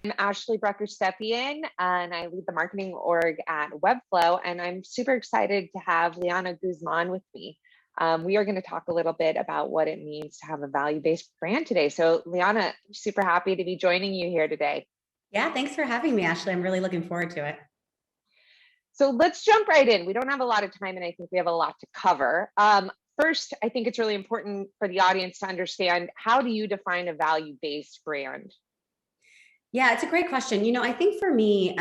I'm Ashley Brucker-Stepien, and I lead the marketing org at Webflow, and I'm super excited to have Liana Guzmán with me. We are going to talk a little bit about what it means to have a value-based brand today. So Liana, super happy to be joining you here today. Yeah, thanks for having me, Ashley. I'm really looking forward to it. So let's jump right in. We don't have a lot of time, and I think we have a lot to cover. First, I think it's really important for the audience to understand, how do you define a value-based brand? Yeah, it's a great question. I think for me,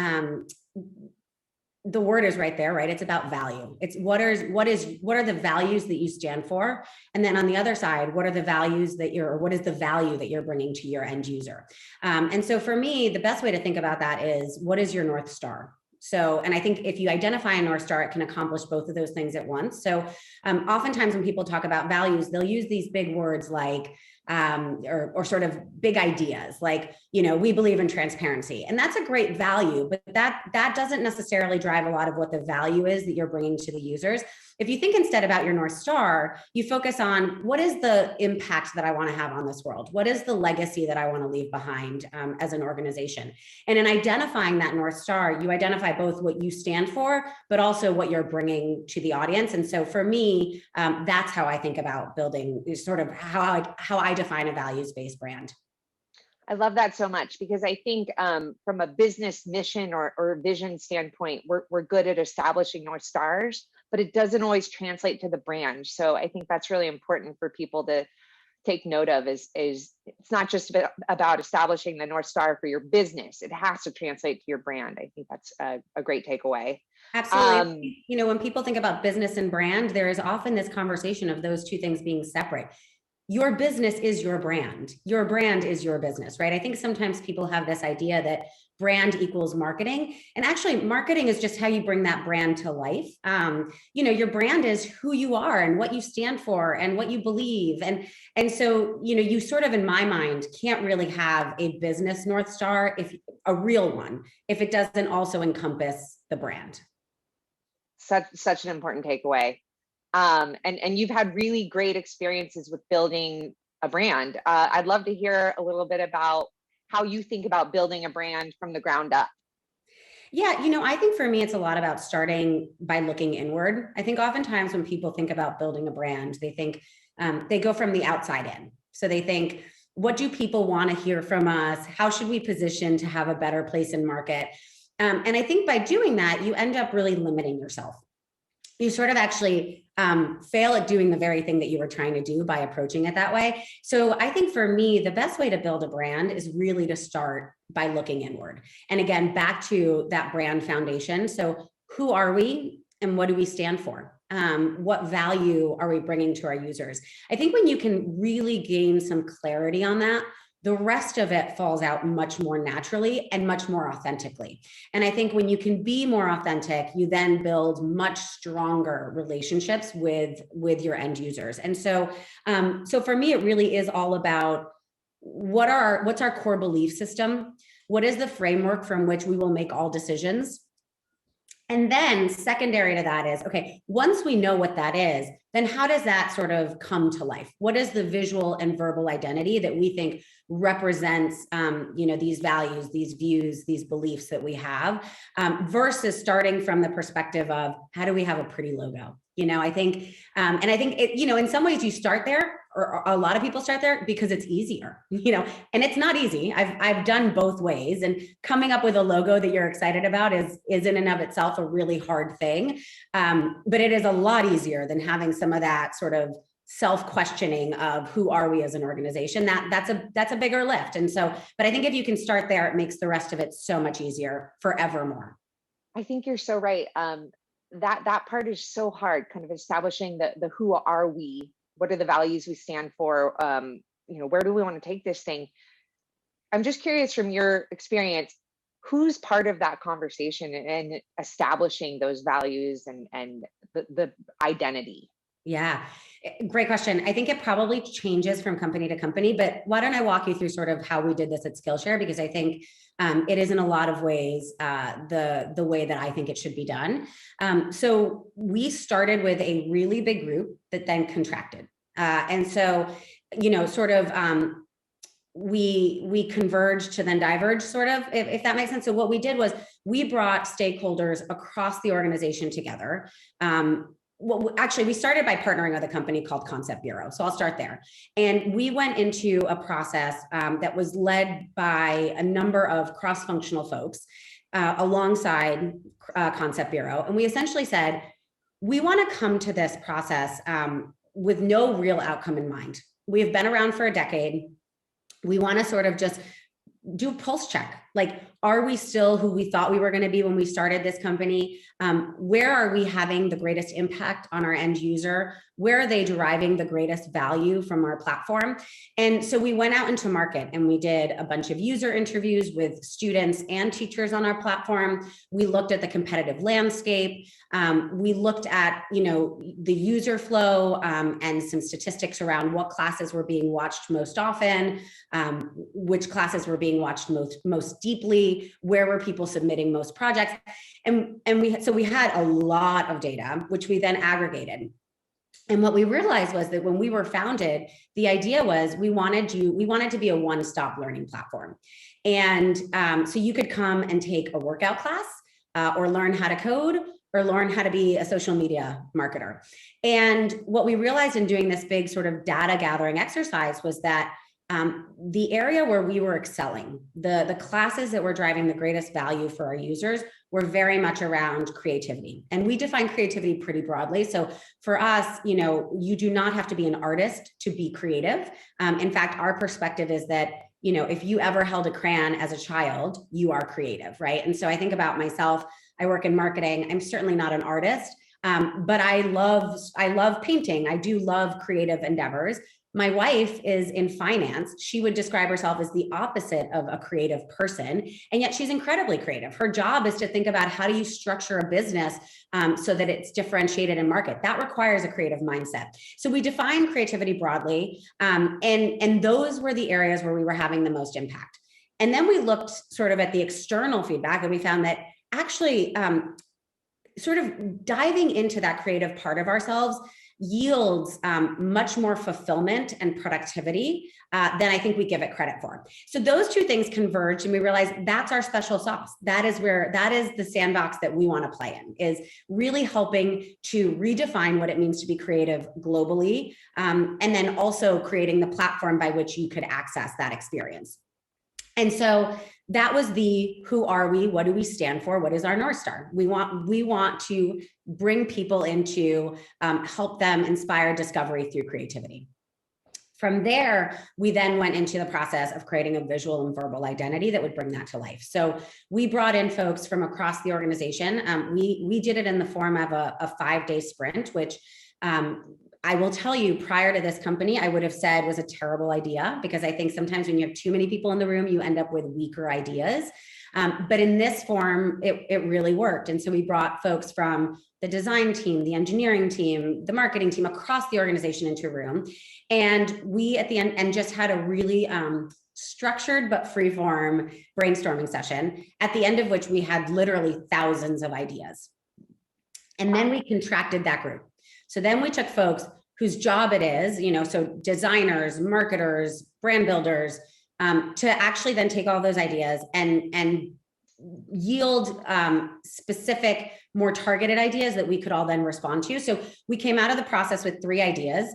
the word is right there, right? It's about value. It's what are the values that you stand for? And then on the other side, what are the values what is the value that you're bringing to your end user? And so for me, the best way to think about that is, what is your North Star? So, and I think if you identify a North Star, it can accomplish both of those things at once. So oftentimes when people talk about values, they'll use these big words like, or sort of big ideas like, we believe in transparency, and that's a great value, but that doesn't necessarily drive a lot of what the value is that you're bringing to the users. If you think instead about your North Star, you focus on, what is the impact that I want to have on this world? What is the legacy that I want to leave behind as an organization? And in identifying that North Star, you identify both what you stand for, but also what you're bringing to the audience. And so for me, that's how I think about building, is sort of how I define a values-based brand. I love that so much, because I think from a business mission or vision standpoint, we're good at establishing North Stars, but it doesn't always translate to the brand. So I think that's really important for people to take note of, is it's not just about establishing the North Star for your business. It has to translate to your brand. I think that's a great takeaway. Absolutely. When people think about business and brand, there is often this conversation of those two things being separate. Your business is your brand. Your brand is your business, right? I think sometimes people have this idea that brand equals marketing. And actually, marketing is just how you bring that brand to life. Your brand is who you are and what you stand for and what you believe. And so, you sort of, in my mind, can't really have a business North Star, if a real one, if it doesn't also encompass the brand. Such an important takeaway. And you've had really great experiences with building a brand. I'd love to hear a little bit about how you think about building a brand from the ground up. Yeah, I think for me, it's a lot about starting by looking inward. I think oftentimes when people think about building a brand, they think they go from the outside in. So they think, what do people want to hear from us? How should we position to have a better place in market? And I think by doing that, you end up really limiting yourself. You sort of actually fail at doing the very thing that you were trying to do by approaching it that way. So I think for me, the best way to build a brand is really to start by looking inward. And again, back to that brand foundation. So who are we and what do we stand for? What value are we bringing to our users? I think when you can really gain some clarity on that, the rest of it falls out much more naturally and much more authentically. And I think when you can be more authentic, you then build much stronger relationships with your end users. And so for me, it really is all about what's our core belief system? What is the framework from which we will make all decisions? And then secondary to that is, okay, once we know what that is, then how does that sort of come to life? What is the visual and verbal identity that we think represents, these values, these views, these beliefs that we have, versus starting from the perspective of, how do we have a pretty logo? I think, and I think it, in some ways you start there, or a lot of people start there because it's easier, and it's not easy. I've done both ways, and coming up with a logo that you're excited about is in and of itself a really hard thing. But it is a lot easier than having some of that sort of self-questioning of who are we as an organization. That's a bigger lift. And so, but I think if you can start there, it makes the rest of it so much easier forevermore. I think you're so right. That part is so hard, kind of establishing the who are we, what are the values we stand for, where do we want to take this thing? I'm just curious, from your experience, who's part of that conversation and establishing those values and the identity? Yeah, great question. I think it probably changes from company to company, but why don't I walk you through sort of how we did this at Skillshare, because I think it is in a lot of ways the way that I think it should be done. So we started with a really big group that then contracted. And so, we converged to then diverge, sort of, if that makes sense. So what we did was we brought stakeholders across the organization together. Well, actually, we started by partnering with a company called Concept Bureau. So I'll start there. And we went into a process that was led by a number of cross-functional folks alongside Concept Bureau. And we essentially said, we want to come to this process with no real outcome in mind. We have been around for a decade. We want to sort of just do a pulse check. Like, are we still who we thought we were going to be when we started this company? Where are we having the greatest impact on our end user? Where are they deriving the greatest value from our platform? And so we went out into market and we did a bunch of user interviews with students and teachers on our platform. We looked at the competitive landscape. We looked at, the user flow and some statistics around what classes were being watched most often, which classes were being watched most deeply, where were people submitting most projects. And we had a lot of data, which we then aggregated. And what we realized was that when we were founded, the idea was we wanted to be a one-stop learning platform. And so you could come and take a workout class or learn how to code or learn how to be a social media marketer. And what we realized in doing this big sort of data gathering exercise was that the area where we were excelling, the classes that were driving the greatest value for our users were very much around creativity. And we define creativity pretty broadly. So for us, you do not have to be an artist to be creative. In fact, our perspective is that, if you ever held a crayon as a child, you are creative, right? And so I think about myself, I work in marketing. I'm certainly not an artist, but I love painting. I do love creative endeavors. My wife is in finance. She would describe herself as the opposite of a creative person, and yet she's incredibly creative. Her job is to think about how do you structure a business so that it's differentiated in market. That requires a creative mindset. So we define creativity broadly, and those were the areas where we were having the most impact. And then we looked sort of at the external feedback, and we found that actually sort of diving into that creative part of ourselves yields much more fulfillment and productivity than I think we give it credit for. So those two things converged, and we realized that's our special sauce. That is the sandbox that we want to play in, is really helping to redefine what it means to be creative globally, and then also creating the platform by which you could access that experience. And so that was who are we? What do we stand for? What is our North Star? We want to bring people into, help them inspire discovery through creativity. From there, we then went into the process of creating a visual and verbal identity that would bring that to life. So we brought in folks from across the organization. We did it in the form of a 5-day sprint, which I will tell you, prior to this company, I would have said was a terrible idea, because I think sometimes when you have too many people in the room, you end up with weaker ideas. But in this form, it really worked. And so we brought folks from the design team, the engineering team, the marketing team across the organization into a room. And we at the end, and just had a really structured but free-form brainstorming session, at the end of which we had literally thousands of ideas. And then we contracted that group. So then we took folks whose job it is, so designers, marketers, brand builders, to actually then take all those ideas and yield specific, more targeted ideas that we could all then respond to. So we came out of the process with 3 ideas,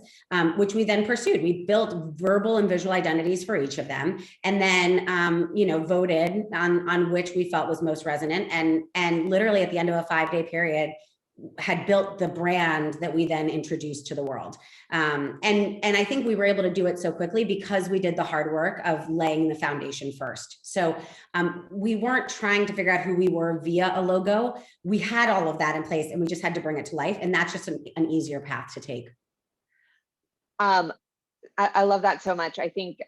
which we then pursued. We built verbal and visual identities for each of them, and then voted on which we felt was most resonant. And literally at the end of a 5-day period, had built the brand that we then introduced to the world. And I think we were able to do it so quickly because we did the hard work of laying the foundation first. So we weren't trying to figure out who we were via a logo. We had all of that in place, and we just had to bring it to life. And that's just an easier path to take. I love that so much. I think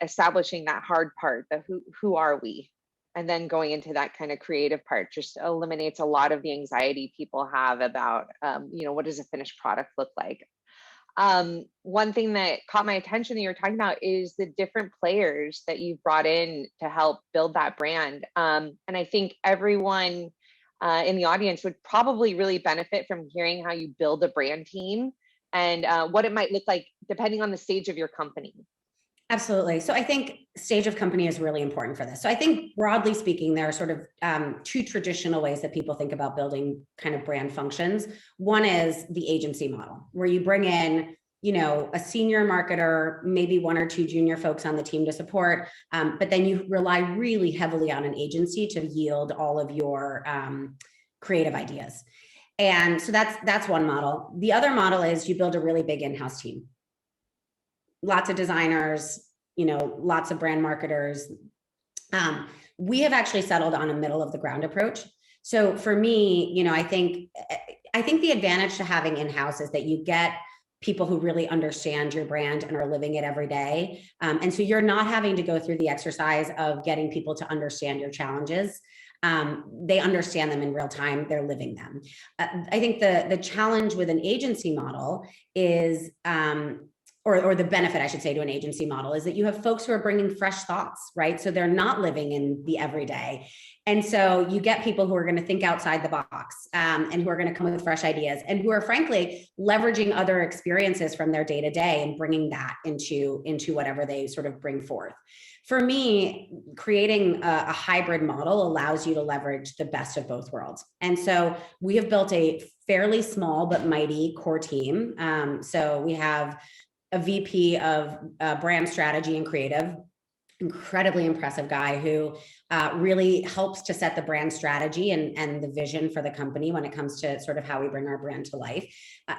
establishing that hard part, the who are we? And then going into that kind of creative part just eliminates a lot of the anxiety people have about, what does a finished product look like? One thing that caught my attention that you were talking about is the different players that you've brought in to help build that brand. And I think everyone in the audience would probably really benefit from hearing how you build a brand team and what it might look like depending on the stage of your company. Absolutely. So I think stage of company is really important for this. So I think broadly speaking, there are sort of two traditional ways that people think about building kind of brand functions. One is the agency model, where you bring in, a senior marketer, maybe one or two junior folks on the team to support, but then you rely really heavily on an agency to yield all of your creative ideas. And so that's one model. The other model is you build a really big in-house team. Lots of designers, lots of brand marketers. We have actually settled on a middle of the ground approach. So for me, I think the advantage to having in-house is that you get people who really understand your brand and are living it every day. And so you're not having to go through the exercise of getting people to understand your challenges. They understand them in real time. They're living them. I think the challenge with an agency model is, or the benefit, I should say, to an agency model is that you have folks who are bringing fresh thoughts, right? So they're not living in the everyday. And so you get people who are going to think outside the box and who are going to come with fresh ideas and who are frankly leveraging other experiences from their day to day and bringing that into whatever they sort of bring forth. For me, creating a hybrid model allows you to leverage the best of both worlds. And so we have built a fairly small but mighty core team. So we have a VP of brand strategy and creative, incredibly impressive guy who really helps to set the brand strategy and the vision for the company when it comes to sort of how we bring our brand to life.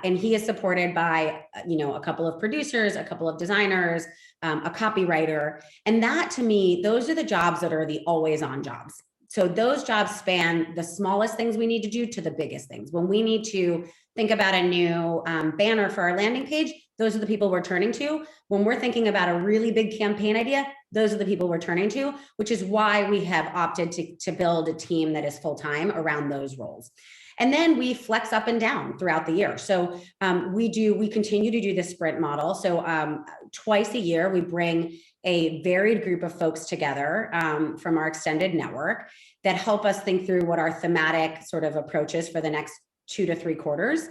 And he is supported by, a couple of producers, a couple of designers, a copywriter. And that, to me, those are the jobs that are the always on jobs. So those jobs span the smallest things we need to do to the biggest things. When we need to think about a new banner for our landing page, those are the people we're turning to. When we're thinking about a really big campaign idea, those are the people we're turning to, which is why we have opted to build a team that is full-time around those roles. And then we flex up and down throughout the year. So we continue to do the sprint model. So twice a year, we bring a varied group of folks together from our extended network that help us think through what our thematic sort of approach is for the next 2 to 3 quarters.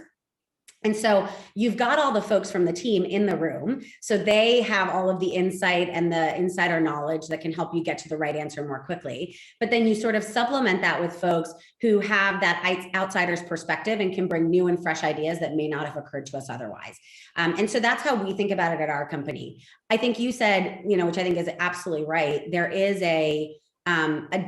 And so you've got all the folks from the team in the room. So they have all of the insight and the insider knowledge that can help you get to the right answer more quickly. But then you sort of supplement that with folks who have that outsider's perspective and can bring new and fresh ideas that may not have occurred to us otherwise. And so that's how we think about it at our company. I think you said, which I think is absolutely right. There is a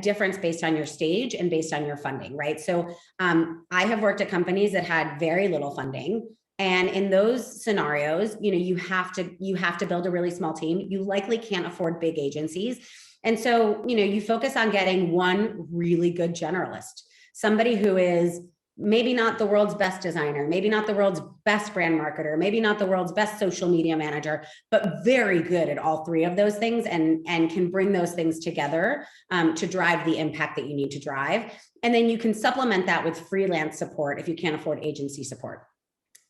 difference based on your stage and based on your funding, right? So I have worked at companies that had very little funding. And in those scenarios, you have to build a really small team. You likely can't afford big agencies. And so, you focus on getting one really good generalist, somebody who is maybe not the world's best designer, maybe not the world's best brand marketer, maybe not the world's best social media manager, but very good at all 3 of those things and can bring those things together to drive the impact that you need to drive. And then you can supplement that with freelance support if you can't afford agency support.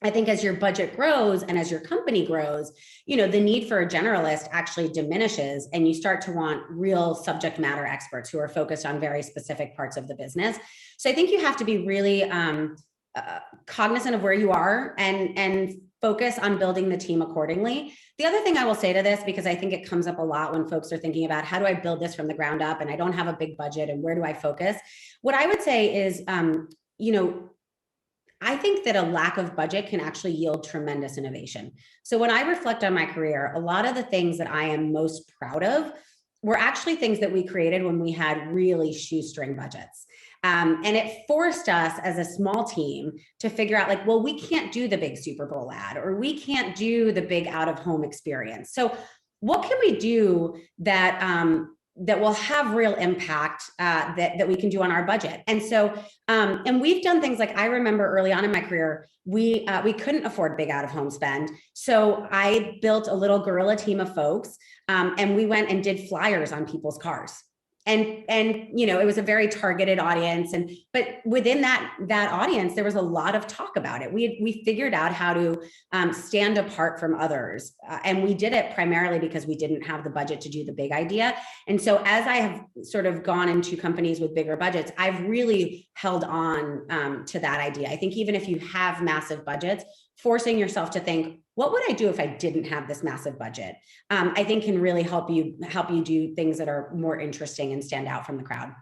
I think as your budget grows and as your company grows, the need for a generalist actually diminishes and you start to want real subject matter experts who are focused on very specific parts of the business. So I think you have to be really cognizant of where you are and focus on building the team accordingly. The other thing I will say to this, because I think it comes up a lot when folks are thinking about how do I build this from the ground up and I don't have a big budget and where do I focus? What I would say is, I think that a lack of budget can actually yield tremendous innovation. So when I reflect on my career, a lot of the things that I am most proud of were actually things that we created when we had really shoestring budgets. And it forced us as a small team to figure out we can't do the big Super Bowl ad, or we can't do the big out-of-home experience. So what can we do that will have real impact that we can do on our budget? And so, and we've done things like, I remember early on in my career, we couldn't afford big out-of-home spend. So I built a little guerrilla team of folks and we went and did flyers on people's cars. And it was a very targeted audience. But within that audience, there was a lot of talk about it. We figured out how to stand apart from others. And we did it primarily because we didn't have the budget to do the big idea. And so as I have sort of gone into companies with bigger budgets, I've really held on to that idea. I think even if you have massive budgets, forcing yourself to think, what would I do if I didn't have this massive budget? I think can really help you do things that are more interesting and stand out from the crowd.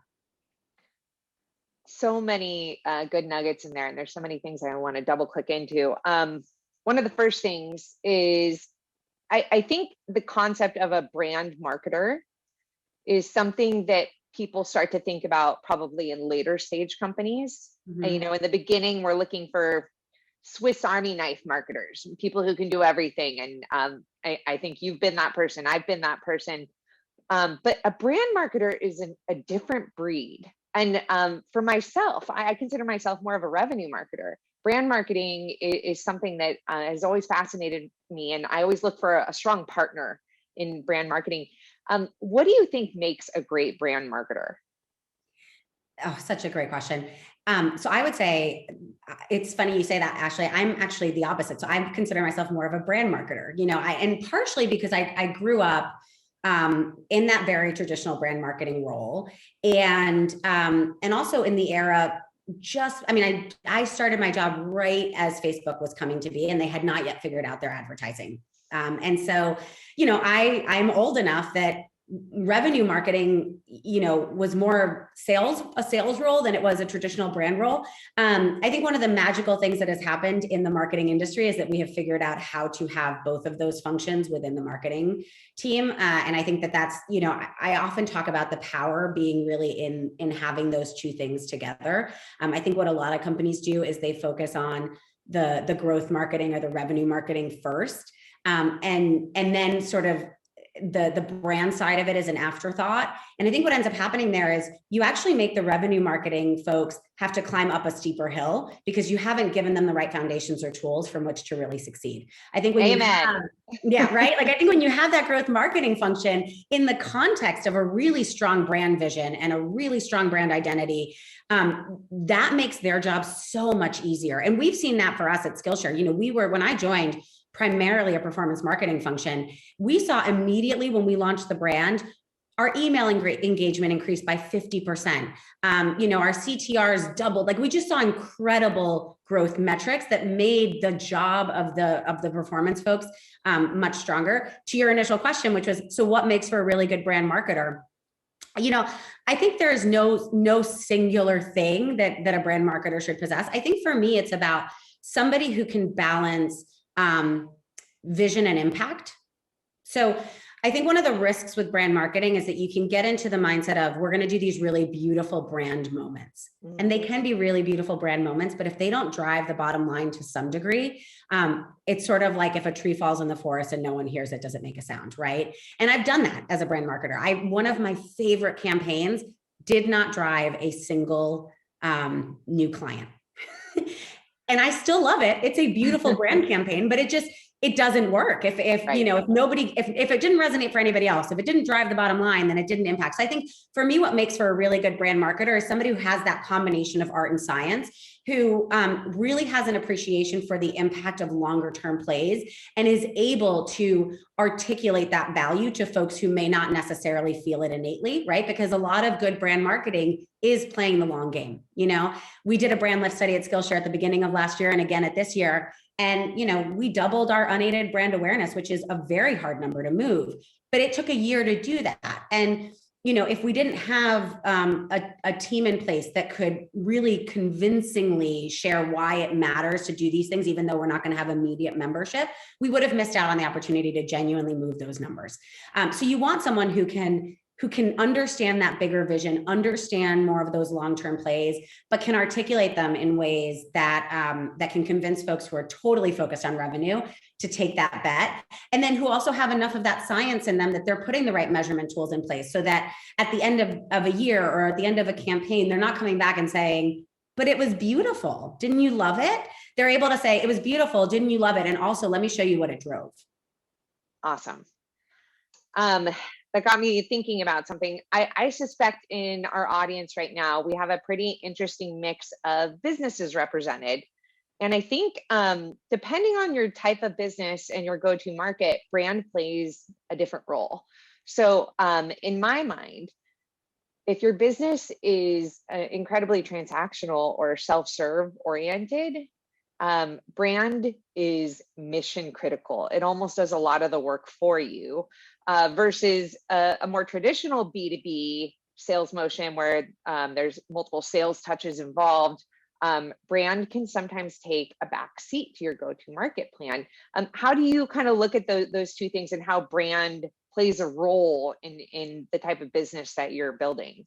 So many good nuggets in there, and there's so many things I want to double click into. One of the first things is I think the concept of a brand marketer is something that people start to think about probably in later stage companies. And, you know, in the beginning, we're looking for Swiss Army knife marketers, people who can do everything. And I think you've been that person. I've been that person. But a brand marketer is a different breed. And for myself, I consider myself more of a revenue marketer. Brand marketing is something that has always fascinated me. And I always look for a strong partner in brand marketing. What do you think makes a great brand marketer? Oh, such a great question. So I would say it's funny you say that, Ashley. I'm actually the opposite. So I consider myself more of a brand marketer, you know, and partially because I grew up in that very traditional brand marketing role. And also in the era, I started my job right as Facebook was coming to be, and they had not yet figured out their advertising. And so, you know, I'm old enough that revenue marketing, you know, was more a sales role than it was a traditional brand role. I think one of the magical things that has happened in the marketing industry is that we have figured out how to have both of those functions within the marketing team. And I think that's, you know, I often talk about the power being really in having those two things together. I think what a lot of companies do is they focus on the growth marketing or the revenue marketing first. And then sort of the brand side of it is an afterthought. And I think what ends up happening there is you actually make the revenue marketing folks have to climb up a steeper hill because you haven't given them the right foundations or tools from which to really succeed. I think when right? Like I think when you have that growth marketing function in the context of a really strong brand vision and a really strong brand identity, that makes their job so much easier. And we've seen that for us at Skillshare. You know, when I joined, primarily a performance marketing function, we saw immediately when we launched the brand, our email engagement increased by 50%. You know, our CTRs doubled. Like we just saw incredible growth metrics that made the job of the performance folks much stronger. To your initial question, which was, so what makes for a really good brand marketer? You know, I think there is no singular thing that a brand marketer should possess. I think for me, it's about somebody who can balance vision and impact. So I think one of the risks with brand marketing is that you can get into the mindset of we're going to do these really beautiful brand moments. And they can be really beautiful brand moments, but if they don't drive the bottom line to some degree, it's sort of like if a tree falls in the forest and no one hears it, doesn't make a sound, right? And I've done that as a brand marketer. One of my favorite campaigns did not drive a single new client. And I still love it. It's a beautiful brand campaign, but it doesn't work. If right. You know, if it didn't resonate for anybody else, if it didn't drive the bottom line, then it didn't impact. So I think for me, what makes for a really good brand marketer is somebody who has that combination of art and science, who really has an appreciation for the impact of longer term plays and is able to articulate that value to folks who may not necessarily feel it innately, right? Because a lot of good brand marketing is playing the long game. You know, we did a brand lift study at Skillshare at the beginning of last year and again at this year. And, you know, we doubled our unaided brand awareness, which is a very hard number to move, but it took a year to do that. And, you know, if we didn't have a team in place that could really convincingly share why it matters to do these things, even though we're not going to have immediate membership, we would have missed out on the opportunity to genuinely move those numbers. So you want someone who can understand that bigger vision, understand more of those long-term plays, but can articulate them in ways that that can convince folks who are totally focused on revenue to take that bet. And then who also have enough of that science in them that they're putting the right measurement tools in place so that at the end of a year or at the end of a campaign, they're not coming back and saying, but it was beautiful. Didn't you love it? They're able to say, it was beautiful. Didn't you love it? And also, let me show you what it drove. Awesome. That got me thinking about something. I suspect in our audience right now, we have a pretty interesting mix of businesses represented. And I think depending on your type of business and your go-to market, brand plays a different role. So in my mind, if your business is incredibly transactional or self-serve oriented, brand is mission critical. It almost does a lot of the work for you, versus a more traditional B2B sales motion where there's multiple sales touches involved. Brand can sometimes take a back seat to your go-to-market plan. How do you kind of look at those two things and how brand plays a role in the type of business that you're building?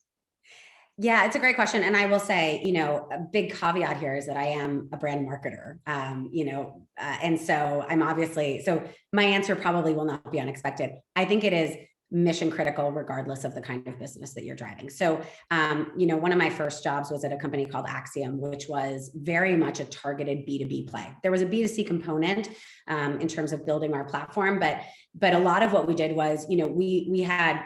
Yeah, it's a great question. And I will say, a big caveat here is that I am a brand marketer, and so I'm obviously, so my answer probably will not be unexpected. I think it is mission critical regardless of the kind of business that you're driving. So, one of my first jobs was at a company called Axiom, which was very much a targeted B2B play. There was a B2C component in terms of building our platform, but a lot of what we did was, we had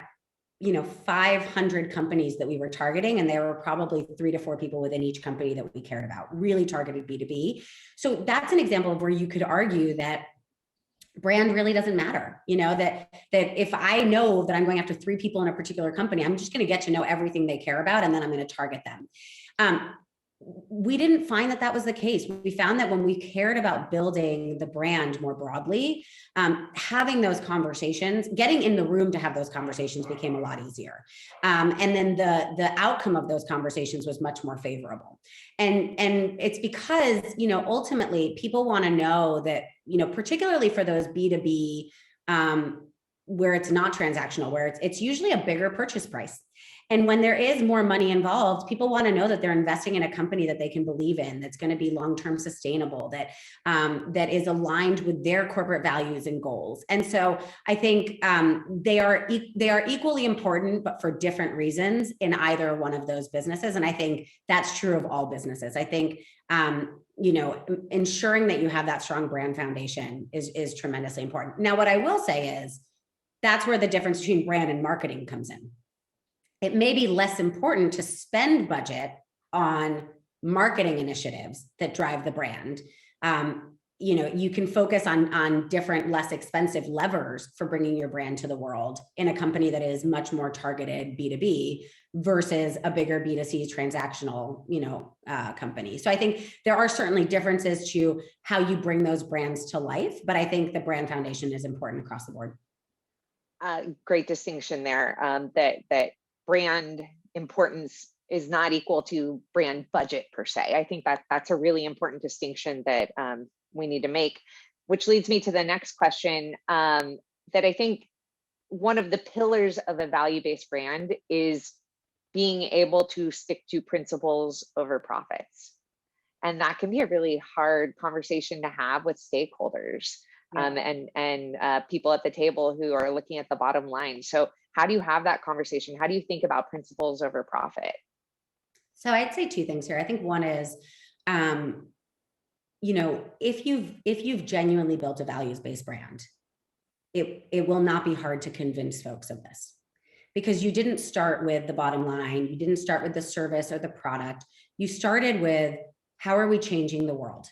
500 companies that we were targeting, and there were probably 3 to 4 people within each company that we cared about, really targeted B2B. So that's an example of where you could argue that brand really doesn't matter, that if I know that I'm going after 3 people in a particular company, I'm just going to get to know everything they care about, and then I'm going to target them. We didn't find that was the case. We found that when we cared about building the brand more broadly, having those conversations, getting in the room to have those conversations became a lot easier. And then the outcome of those conversations was much more favorable. And it's because, ultimately people want to know that, particularly for those B2B, where it's not transactional, where it's usually a bigger purchase price. And when there is more money involved, people want to know that they're investing in a company that they can believe in, that's going to be long-term sustainable, that is aligned with their corporate values and goals. And so I think they are equally important, but for different reasons in either one of those businesses. And I think that's true of all businesses. I think ensuring that you have that strong brand foundation is tremendously important. Now, what I will say is that's where the difference between brand and marketing comes in. It may be less important to spend budget on marketing initiatives that drive the brand. You can focus on different, less expensive levers for bringing your brand to the world in a company that is much more targeted B2B versus a bigger B2C transactional, company. So I think there are certainly differences to how you bring those brands to life, but I think the brand foundation is important across the board. Great distinction there. That brand importance is not equal to brand budget per se. I think that's a really important distinction that we need to make, which leads me to the next question, that I think one of the pillars of a value-based brand is being able to stick to principles over profits. And that can be a really hard conversation to have with stakeholders. And people at the table who are looking at the bottom line. So how do you have that conversation? How do you think about principles over profit? So I'd say 2 things here. I think one is, if you've genuinely built a values-based brand, it will not be hard to convince folks of this, because you didn't start with the bottom line. You didn't start with the service or the product. You started with, how are we changing the world?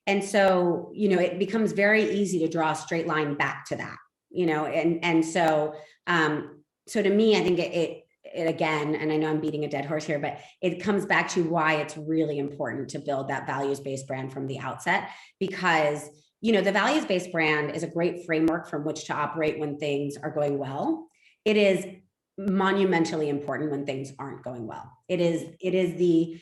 And so, it becomes very easy to draw a straight line back to that, so to me, I think it again, and I know I'm beating a dead horse here, but it comes back to why it's really important to build that values-based brand from the outset, because, the values-based brand is a great framework from which to operate when things are going well. It is monumentally important when things aren't going well. It is the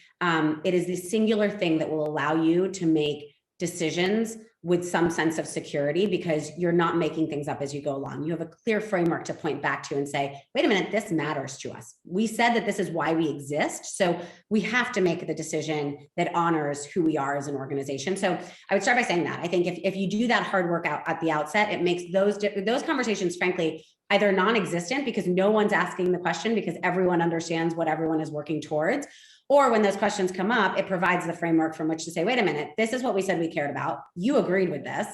singular thing that will allow you to make decisions with some sense of security, because you're not making things up as you go along. You have a clear framework to point back to and say, wait a minute, this matters to us. We said that this is why we exist. So we have to make the decision that honors who we are as an organization. So I would start by saying that. I think if you do that hard work out at the outset, it makes those conversations, frankly, either non-existent because no one's asking the question because everyone understands what everyone is working towards. Or when those questions come up, it provides the framework from which to say, wait a minute, this is what we said we cared about. You agreed with this.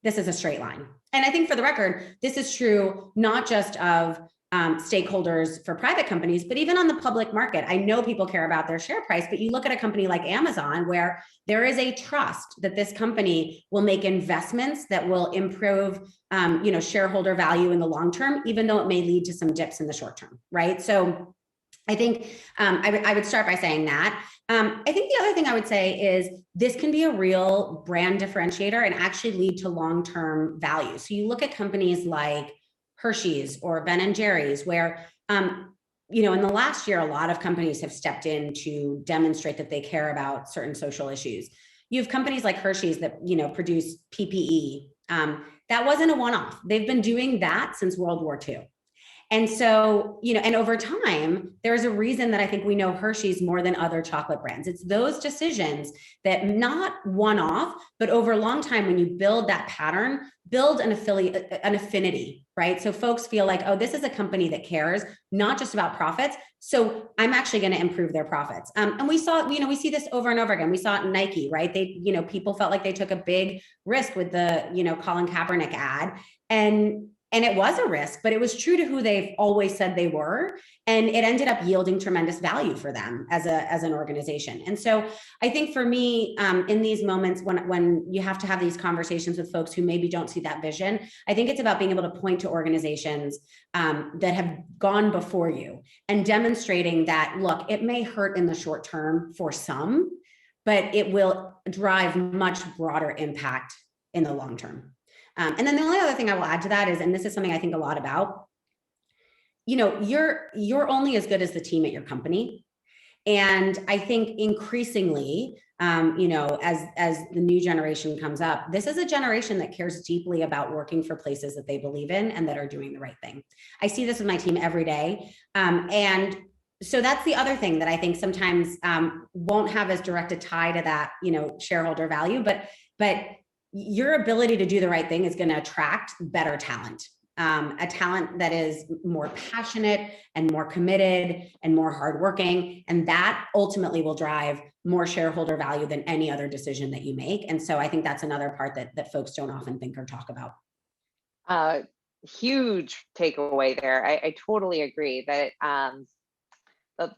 This is a straight line. And I think for the record, this is true not just of stakeholders for private companies, but even on the public market. I know people care about their share price, but you look at a company like Amazon, where there is a trust that this company will make investments that will improve shareholder value in the long term, even though it may lead to some dips in the short term, right? So I think I would start by saying that. I think the other thing I would say is this can be a real brand differentiator and actually lead to long-term value. So you look at companies like Hershey's or Ben and Jerry's, where in the last year, a lot of companies have stepped in to demonstrate that they care about certain social issues. You have companies like Hershey's that produce PPE. That wasn't a one-off. They've been doing that since World War II. And so, and over time, there's a reason that I think we know Hershey's more than other chocolate brands. It's those decisions that not one off, but over a long time, when you build that pattern, build an affinity, right? So folks feel like, oh, this is a company that cares, not just about profits. So I'm actually going to improve their profits. And we saw, we see this over and over again. We saw it in Nike, right? They, people felt like they took a big risk with the, Colin Kaepernick ad. And it was a risk, but it was true to who they've always said they were. And it ended up yielding tremendous value for them as an organization. And so I think for me, in these moments when you have to have these conversations with folks who maybe don't see that vision, I think it's about being able to point to organizations that have gone before you and demonstrating that, look, it may hurt in the short term for some, but it will drive much broader impact in the long term. And then the only other thing I will add to that is, and this is something I think a lot about, you're only as good as the team at your company. And I think increasingly, as the new generation comes up, this is a generation that cares deeply about working for places that they believe in and that are doing the right thing. I see this with my team every day. And so that's the other thing that I think sometimes won't have as direct a tie to that, shareholder value, but your ability to do the right thing is going to attract better talent, a talent that is more passionate and more committed and more hardworking. And that ultimately will drive more shareholder value than any other decision that you make. And so I think that's another part that folks don't often think or talk about. Huge takeaway there. I totally agree that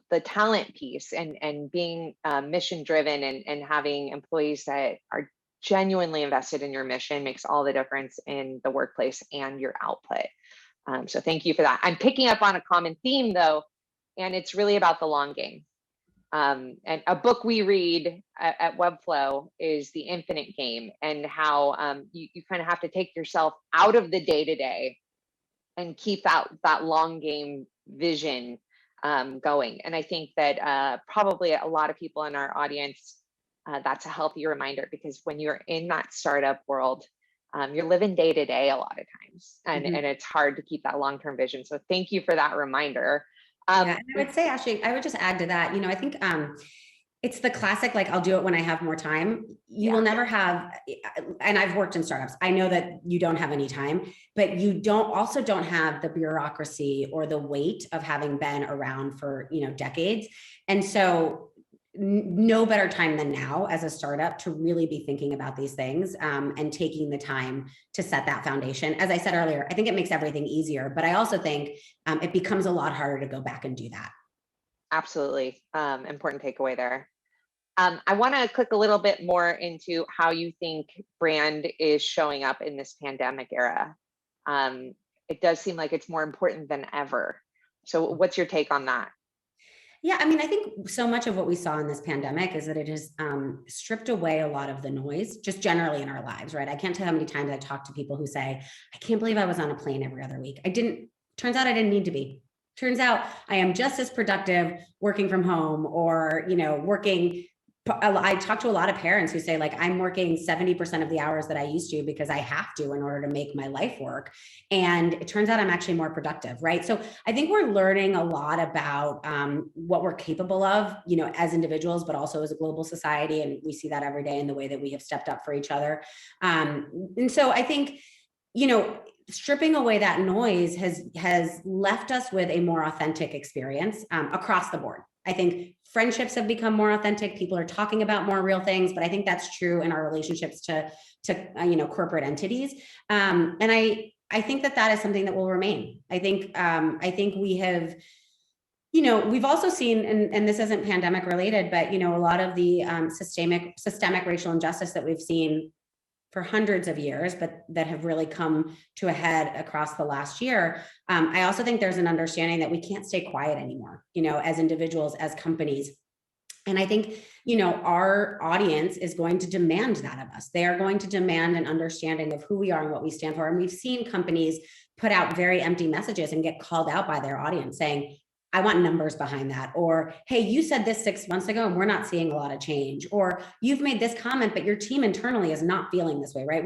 the talent piece and being mission driven and having employees that are genuinely invested in your mission makes all the difference in the workplace and your output. So thank you for that. I'm picking up on a common theme though, and it's really about the long game. And a book we read at Webflow is The Infinite Game, and how you kind of have to take yourself out of the day-to-day and keep that long game vision going. And I think that probably a lot of people in our audience, that's a healthy reminder, because when you're in that startup world, you're living day to day a lot of times, and it's hard to keep that long-term vision. So thank you for that reminder. And I would say, Ashley, I would just add to that, I think it's the classic, like, I'll do it when I have more time. You will never have, and I've worked in startups. I know that you don't have any time, but you don't have the bureaucracy or the weight of having been around for, decades. And so no better time than now as a startup to really be thinking about these things and taking the time to set that foundation. As I said earlier, I think it makes everything easier, but I also think it becomes a lot harder to go back and do that. Absolutely. Important takeaway there. I want to click a little bit more into how you think brand is showing up in this pandemic era. It does seem like it's more important than ever. So what's your take on that? Yeah, I mean, I think so much of what we saw in this pandemic is that it has stripped away a lot of the noise, just generally in our lives, right? I can't tell how many times I talk to people who say, I can't believe I was on a plane every other week. Turns out I didn't need to be. Turns out I am just as productive working from home or, working. I talk to a lot of parents who say, like, I'm working 70% of the hours that I used to because I have to in order to make my life work. And it turns out I'm actually more productive, right? So I think we're learning a lot about what we're capable of, as individuals, but also as a global society. And we see that every day in the way that we have stepped up for each other. And so I think, stripping away that noise has left us with a more authentic experience across the board. I think friendships have become more authentic. People are talking about more real things, but I think that's true in our relationships to corporate entities. And I think that is something that will remain. I think we have, we've also seen, and this isn't pandemic related, but a lot of the systemic racial injustice that we've seen for hundreds of years, but that have really come to a head across the last year. I also think there's an understanding that we can't stay quiet anymore, as individuals, as companies. And I think, our audience is going to demand that of us. They are going to demand an understanding of who we are and what we stand for. And we've seen companies put out very empty messages and get called out by their audience saying, I want numbers behind that. Or, hey, you said this 6 months ago and we're not seeing a lot of change. Or you've made this comment, but your team internally is not feeling this way, right?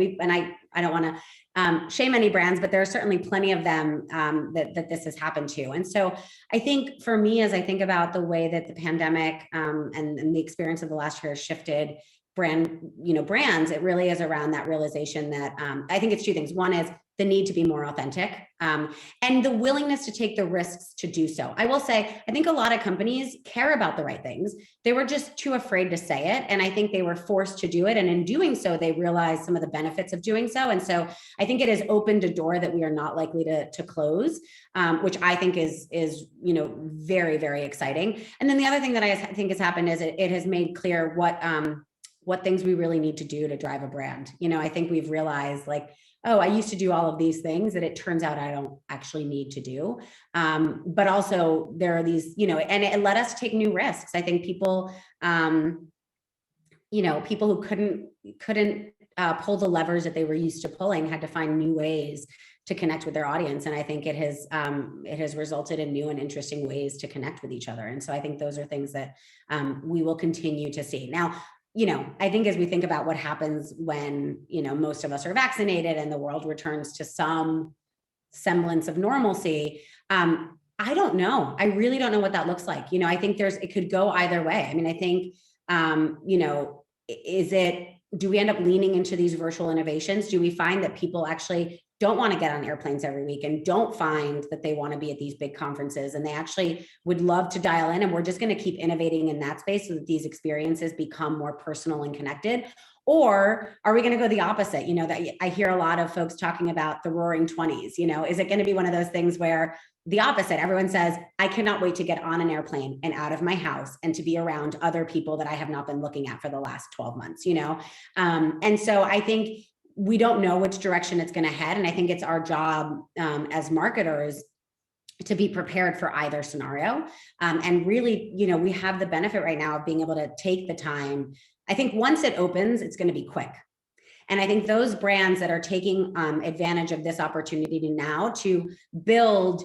I don't want to shame any brands, but there are certainly plenty of them that this has happened to. And so I think for me, as I think about the way that the pandemic and the experience of the last year has shifted brands, it really is around that realization that I think it's two things. One is the need to be more authentic and the willingness to take the risks to do so. I will say, I think a lot of companies care about the right things. They were just too afraid to say it. And I think they were forced to do it. And in doing so, they realized some of the benefits of doing so. And so I think it has opened a door that we are not likely to close, which I think is very, very exciting. And then the other thing that I think has happened is it has made clear what things we really need to do to drive a brand. I think we've realized I used to do all of these things that it turns out I don't actually need to do. But also there are these, and it let us take new risks. I think people, people who couldn't pull the levers that they were used to pulling had to find new ways to connect with their audience. And I think it has resulted in new and interesting ways to connect with each other. And so I think those are things that we will continue to see. Now, I think as we think about what happens when, most of us are vaccinated and the world returns to some semblance of normalcy, I don't know. I really don't know what that looks like. I think it could go either way. I mean, I think, do we end up leaning into these virtual innovations? Do we find that people actually don't want to get on airplanes every week and don't find that they want to be at these big conferences and they actually would love to dial in, and we're just going to keep innovating in that space so that these experiences become more personal and connected? Or are we going to go the opposite? That I hear a lot of folks talking about the roaring 20s. Is it going to be one of those things where the opposite, everyone says, I cannot wait to get on an airplane and out of my house and to be around other people that I have not been looking at for the last 12 months, And so I think we don't know which direction it's going to head. And I think it's our job as marketers to be prepared for either scenario. And really, we have the benefit right now of being able to take the time. I think once it opens, it's going to be quick. And I think those brands that are taking advantage of this opportunity now to build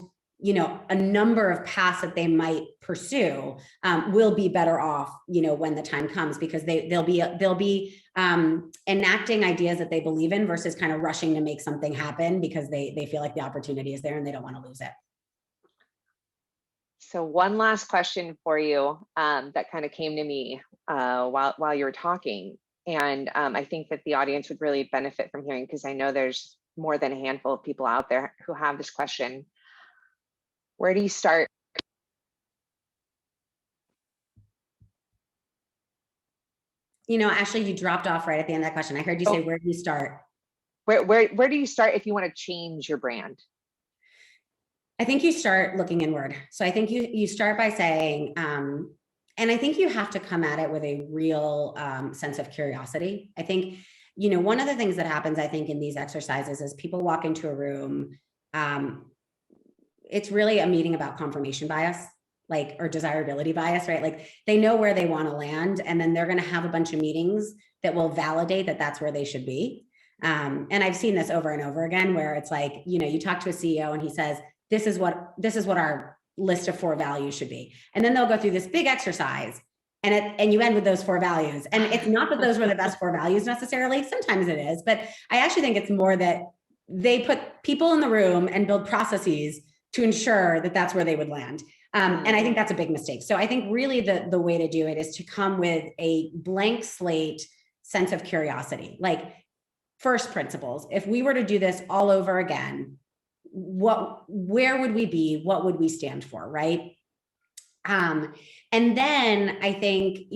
a number of paths that they might pursue will be better off, when the time comes, because they'll be enacting ideas that they believe in versus kind of rushing to make something happen because they feel like the opportunity is there and they don't want to lose it. So one last question for you that kind of came to me while you were talking. And I think that the audience would really benefit from hearing, because I know there's more than a handful of people out there who have this question. Where do you start? Ashley, you dropped off right at the end of that question. I heard you say, where do you start? Where do you start if you want to change your brand? I think you start looking inward. So I think you start by saying, and I think you have to come at it with a real sense of curiosity. I think, one of the things that happens, I think, in these exercises is people walk into a room, it's really a meeting about confirmation bias, or desirability bias, right? They know where they want to land, and then they're going to have a bunch of meetings that will validate that that's where they should be. And I've seen this over and over again, where it's you talk to a CEO and he says, this is what our list of 4 values should be. And then they'll go through this big exercise and you end with those 4 values. And it's not that those were the best 4 values necessarily. Sometimes it is, but I actually think it's more that they put people in the room and build processes to ensure that that's where they would land. And I think that's a big mistake. So I think really the way to do it is to come with a blank slate sense of curiosity. First principles, if we were to do this all over again, where would we be? What would we stand for? Right. And then I think,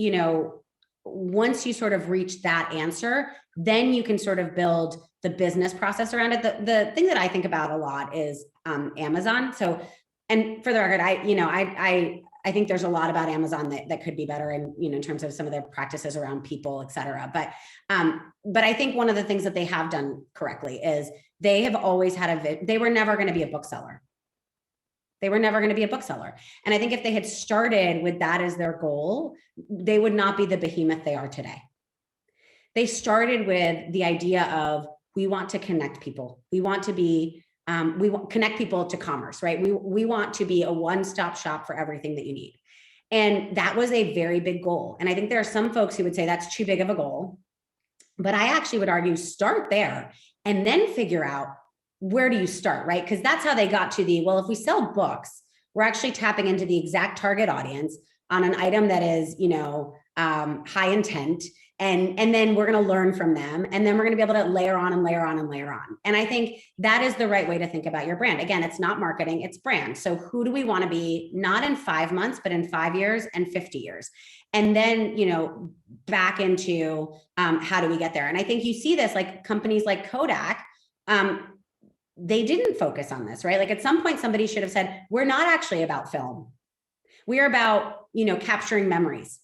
once you sort of reach that answer, then you can sort of build the business process around it. The thing that I think about a lot is Amazon. So, and for the record, I I think there's a lot about Amazon that could be better in, in terms of some of their practices around people, et cetera. But I think one of the things that they have done correctly is they have always had they were never going to be a bookseller. They were never going to be a bookseller. And I think if they had started with that as their goal, they would not be the behemoth they are today. They started with the idea of, we want to connect people. We want to be, we want connect people to commerce, right? We want to be a one-stop shop for everything that you need. And that was a very big goal. And I think there are some folks who would say that's too big of a goal, but I actually would argue start there and then figure out, where do you start, right? Because that's how they got to well, if we sell books, we're actually tapping into the exact target audience on an item that is, high intent. And then we're going to learn from them. And then we're going to be able to layer on and layer on and layer on. And I think that is the right way to think about your brand. Again, it's not marketing, it's brand. So who do we want to be, not in 5 months, but in 5 years and 50 years? And then, back into how do we get there? And I think you see this, like companies like Kodak, they didn't focus on this, right? Like at some point, somebody should have said, we're not actually about film. We are about, capturing memories.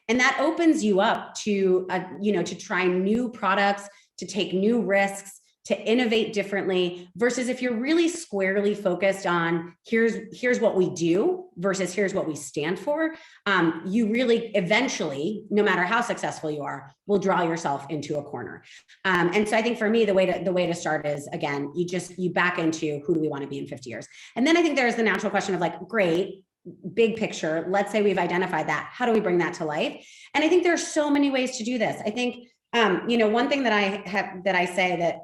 And that opens you up to, to try new products, to take new risks, to innovate differently, versus if you're really squarely focused on here's what we do versus here's what we stand for, you really eventually, no matter how successful you are, will draw yourself into a corner. And so I think for me, the way to start is, again, you back into, who do we want to be in 50 years? And then I think there's the natural question of like, great, big picture. Let's say we've identified that. How do we bring that to life? And I think there's so many ways to do this. I think, one thing that I say that,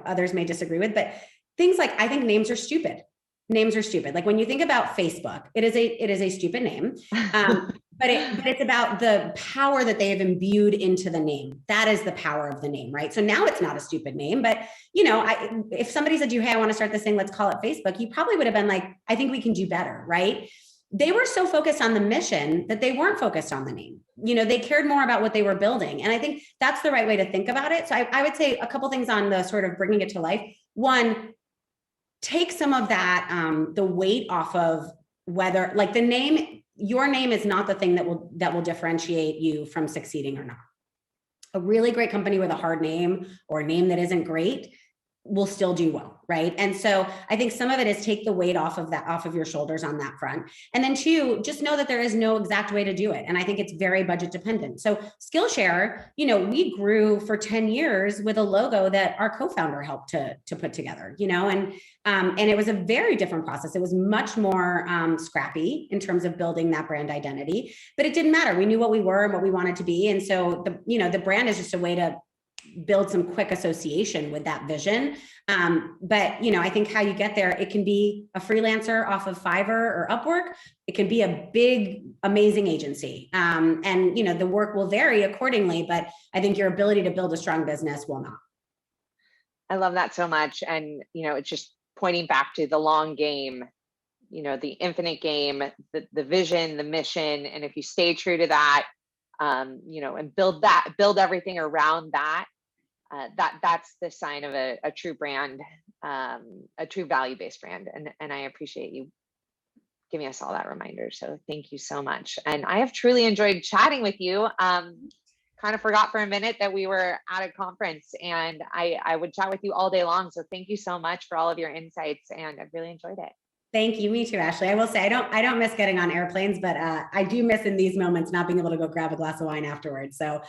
others may disagree with, but things like, I think names are stupid. Names are stupid. Like when you think about Facebook, it is a stupid name. But it's about the power that they have imbued into the name. That is the power of the name, right? So now it's not a stupid name, but if somebody said to you, hey, I want to start this thing, let's call it Facebook, you probably would have been like, I think we can do better, right? They were so focused on the mission that they weren't focused on the name. They cared more about what they were building. And I think that's the right way to think about it. So I would say a couple things on the sort of bringing it to life. One, take some of that, the weight off of whether, like the name, your name is not the thing that will differentiate you from succeeding or not. A really great company with a hard name or a name that isn't great will still do well, right? And so I think some of it is take the weight off of your shoulders on that front. And then 2, just know that there is no exact way to do it. And I think it's very budget dependent. So Skillshare, we grew for 10 years with a logo that our co-founder helped to put together, and it was a very different process. It was much more scrappy in terms of building that brand identity, but it didn't matter. We knew what we were and what we wanted to be. And so the brand is just a way to build some quick association with that vision. But, I think how you get there, it can be a freelancer off of Fiverr or Upwork. It can be a big, amazing agency. And, the work will vary accordingly, but I think your ability to build a strong business will not. I love that so much. And, it's just pointing back to the long game, the infinite game, the vision, the mission. And if you stay true to that, and build everything around that, that's the sign of a true brand, a true value-based brand. And I appreciate you giving us all that reminder. So thank you so much. And I have truly enjoyed chatting with you. Kind of forgot for a minute that we were at a conference, and I would chat with you all day long. So thank you so much for all of your insights, and I've really enjoyed it. Thank you. Me too, Ashley. I will say I don't miss getting on airplanes, but I do miss in these moments not being able to go grab a glass of wine afterwards. So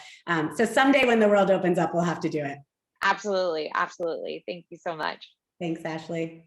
someday when the world opens up, we'll have to do it. Absolutely. Absolutely. Thank you so much. Thanks, Ashley.